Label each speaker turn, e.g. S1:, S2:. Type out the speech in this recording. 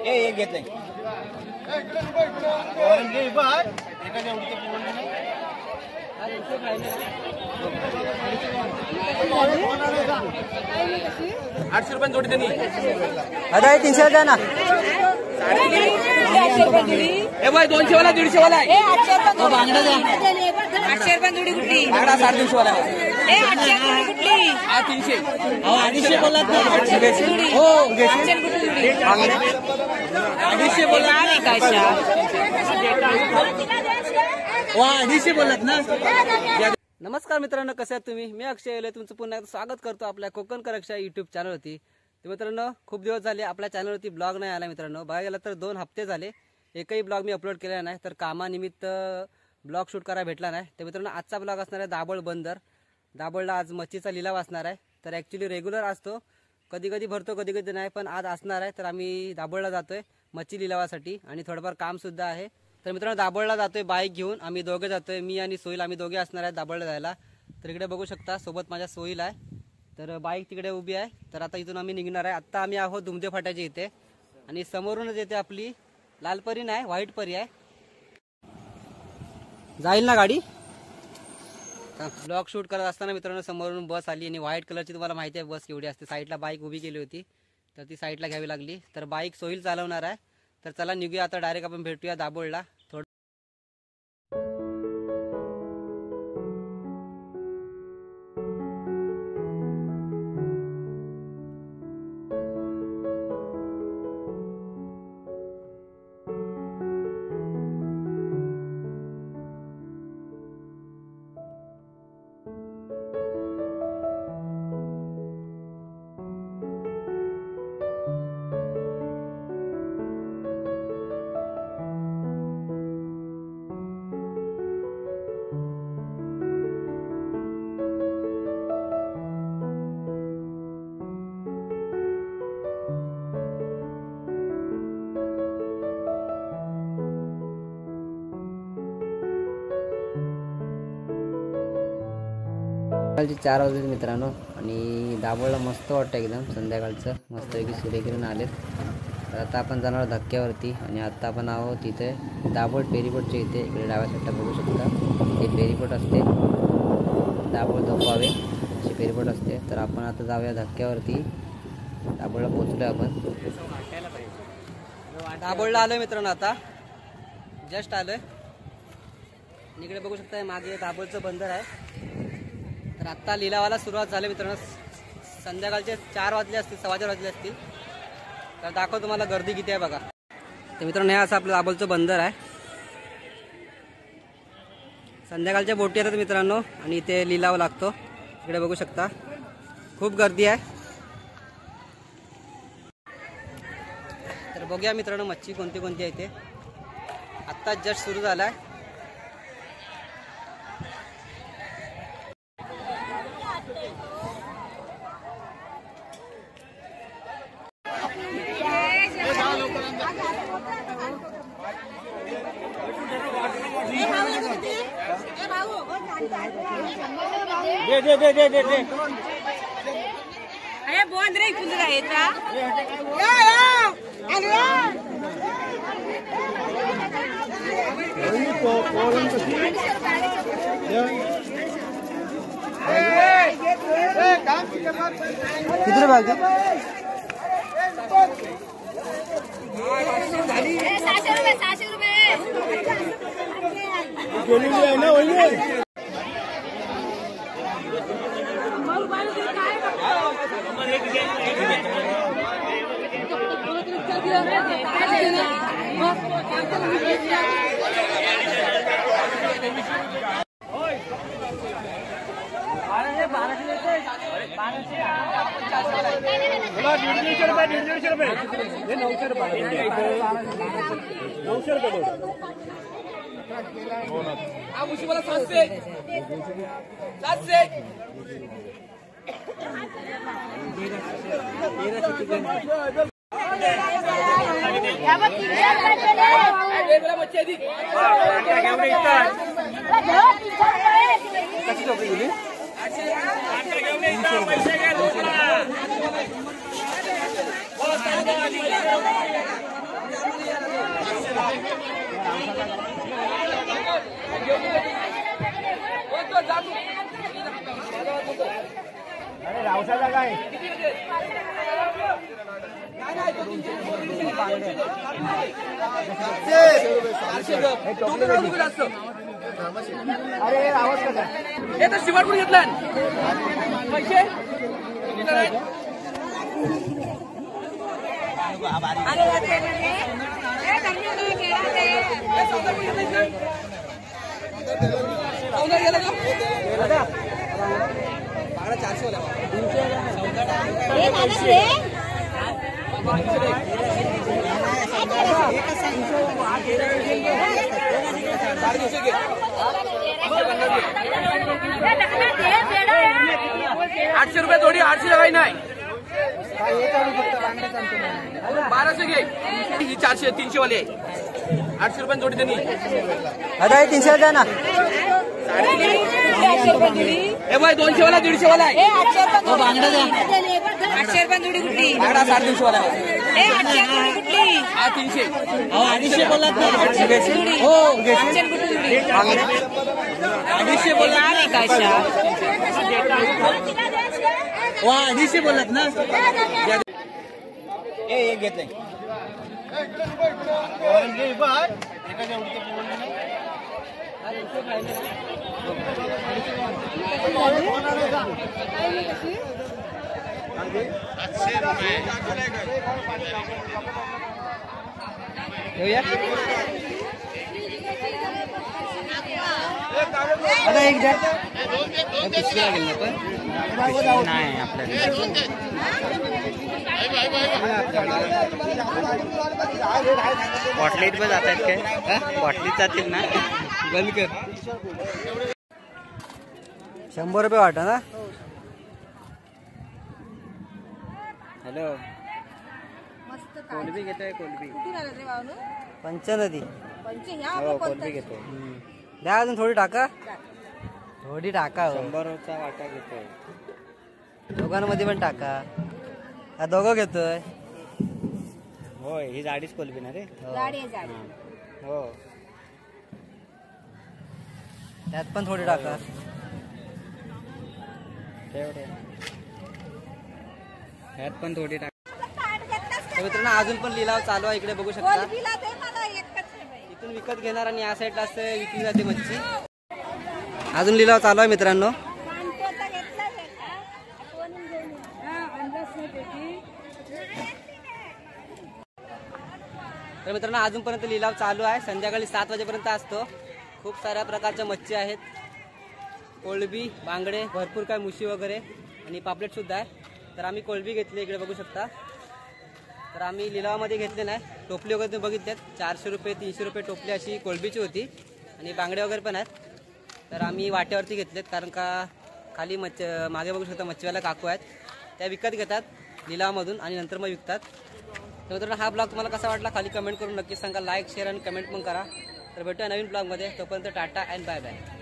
S1: एक घेतलंय ₹800 जोडी त्यांनी
S2: आता 300 द्या ना.
S1: ए भाई 200 वाला 150 वाला आहे.
S2: बांगडा द्या.
S3: 800 रुपये जोडी कुठली?
S1: बांगडा 350 वाला आहे.
S3: 800 जोडी कुठली?
S1: हा 300.
S2: अहो 250 बोललात ना.
S1: हो
S3: 800 कुठली जोडी?
S1: 250 बोलला
S3: नाही का अशा?
S2: वा 250 बोललात ना. नमस्कार मित्रांनो, कसे आहात तुम्ही? मी अक्षय येले तुमचं पुन्हा एकदा स्वागत करतो आपल्या कोकण करेक्शन यूट्यूब चॅनलवरती. तर मित्रांनो, खूप दिवस झाले आपल्या चॅनलवरती ब्लॉग नाही आला मित्रांनो. बघायला गेलं तर 2 हप्ते झाले एकही ब्लॉग मी अपलोड केलेला नाही. तर कामानिमित्त ब्लॉग शूट करायला भेटला नाही. तर मित्रांनो, आजचा ब्लॉग असणार आहे दाभोळ बंदर. दाभोळला आज मच्छीचा लिलाव असणार आहे. तर ॲक्च्युली रेग्युलर असतो, कधी कधी भरतो कधी कधी नाही, पण आज असणार आहे. तर आम्ही दाभोळला जातोय मच्छी लिलावासाठी आणि थोडंफार कामसुद्धा आहे. तर मित्रांनो, दाभोळला जातोय बाईक घेऊन. आम्ही दोघे जातोय, मी आणि सोहिल, आम्ही दोघे असणार आहे दाभोळला जायला. तर इकडे बघू शकता सोबत माझ्या सोहिल आहे. तर बाईक तिकडे उभी आहे. तर आता इथून आम्ही निघणार आहे. आत्ता आम्ही आहोत दुमदे फाट्याच्या इथे आणि समोरूनच येते आपली लाल परी नाही व्हाईट परी आहे. जाईल ना गाडी? ब्लॉग शूट करत असताना मित्रांनो समोरून बस आली आणि व्हाईट कलरची तुम्हाला माहिती आहे बस केवढी असते. साईडला बाईक उभी केली होती तर ती साईडला घ्यावी लागली. तर बाईक सोहिल चालवणार आहे. तर चला निघूया आता, डायरेक्ट आपण भेटूया दाभोळला. सकाळचे 4 वाजले मित्रांनो आणि दाभोळला मस्त वाटतं एकदम संध्याकाळचं. मस्तपैकी सूर्यकिरण आलेत. तर आता आपण जाणार धक्क्यावरती आणि आता आपण आहोत तिथे दाभोळ फेरीबोटच्या इथे. इकडे डाव्या साईडला बघू शकता ते फेरीबोट असते, दाभोळ धोपावे अशी फेरीबोट असते. तर आपण आता जाऊया धक्क्यावरती. दाभोळला पोहोचलोय आपण. दाभोळला आलोय मित्रांनो, आता जस्ट आलोय. इकडे बघू शकता मागे दाभोळचं बंदर आहे. तर आत्ता लिलावाला सुरुवात झाली मित्रांनो. संध्याकाळचे 4 वाजले असतील, 4:15 वाजले असतील. तर दाखव तुम्हाला गर्दी किती आहे बघा. तर मित्रांनो, हे असं आपलं दाभोळचं बंदर आहे. संध्याकाळच्या बोटी येतात मित्रांनो आणि इथे लिलाव लागतो. इकडे बघू शकता खूप गर्दी आहे. तर बघूया मित्रांनो मच्छी कोणती कोणती आहे ते. आत्ता जस्ट सुरू झाला आहे. दे
S3: अरे बोंद रे कुंदरा येता
S2: किती भाग
S3: 600 रुपये
S1: वेगवेगळ्या मच्छी आहे ती.
S2: कशी टोपली गेली?
S4: रावसाला काय अरे आवाज कसा
S1: हे तर शिवाड कुठे घेतला पैसे सौदा गेला का? बागडा 400 वाला. साडेतीनशे घे. 800 रुपये थोडी 800 काही नाही 1200 घे ही 400 300 वाली आहे 800 रुपये थोडी त्यांनी
S2: आता हे 300 द्या ना.
S3: 800 रुपये जुडी.
S1: हे बाय 200 वाला 150 वाला आहे
S3: 800 रुपये जुडी कुठली?
S1: बागडा 350 वाला आहे
S3: 800 रुपये कुठली?
S1: हा 300
S2: 250 बोललात ना.
S1: हो
S3: 800 कुठली जुडी?
S1: 250 बोला
S3: नाही का अशा?
S2: 250 बोललात ना.
S4: एक घेतलंय
S2: घेऊया. आता एक द्या. पिशवीला गेली ना पण नाही आपल्याला बॉटलीत पण जात आहेत काय? बॉटलीत जातील ना. बंद कर. 100 रुपये वाटा ना. हॅलो कोलबी घेतोय कोलबी पंचनदी. हो कोलबी घेतोय. द्या अजून थोडी टाका. थोडी टाका. 100चा वाटा घेतोय. दोघांमध्ये पण टाका. हा दोघं घेतोय. होय ही जाडीच कोलबी ना रे. हो त्यात पण थोडी टाका. ह्यात पण थोडी टाका. मित्रांनो अजून पण लिलाव चालू आहे इकडे बघू शकता. इथून विकत घेणार आणि या साईडला असं विकली जाते मच्छी. अजून लिलाव चालू आहे मित्रांनो. तर मित्रांनो अजूनपर्यंत लिलाव चालू आहे. संध्याकाळी 7 वाजेपर्यंत असतो. खूप साऱ्या प्रकारच्या मच्छी आहेत. कोळंबी बांगडे भरपूर काय मुशी वगैरे आणि पापलेट सुद्धा आहे. तर आम्ही कोळंबी घेतली इकडे बघू शकता. तर आम्ही लिलावामध्ये घेतले नाही. टोपली वगैरे तुम्ही बघितल्यात 400 रुपये 300 रुपये टोपली अशी कोळंबीची होती आणि बांगडे वगैरे पण आहेत. तर आम्ही वाट्यावरती घेतलेत कारण का खाली मागे बघू शकता मच्छीवाला काकू आहेत. त्या विकत घेतात लिलावामधून आणि नंतर मग विकतात. तर मित्रांनो हा ब्लॉग तुम्हाला कसा वाटला खाली कमेंट करून नक्कीच सांगा. लाईक शेअर आणि कमेंट पण करा. तर भेटूया नवीन ब्लॉगमध्ये. तोपर्यंत टाटा अँड बाय बाय.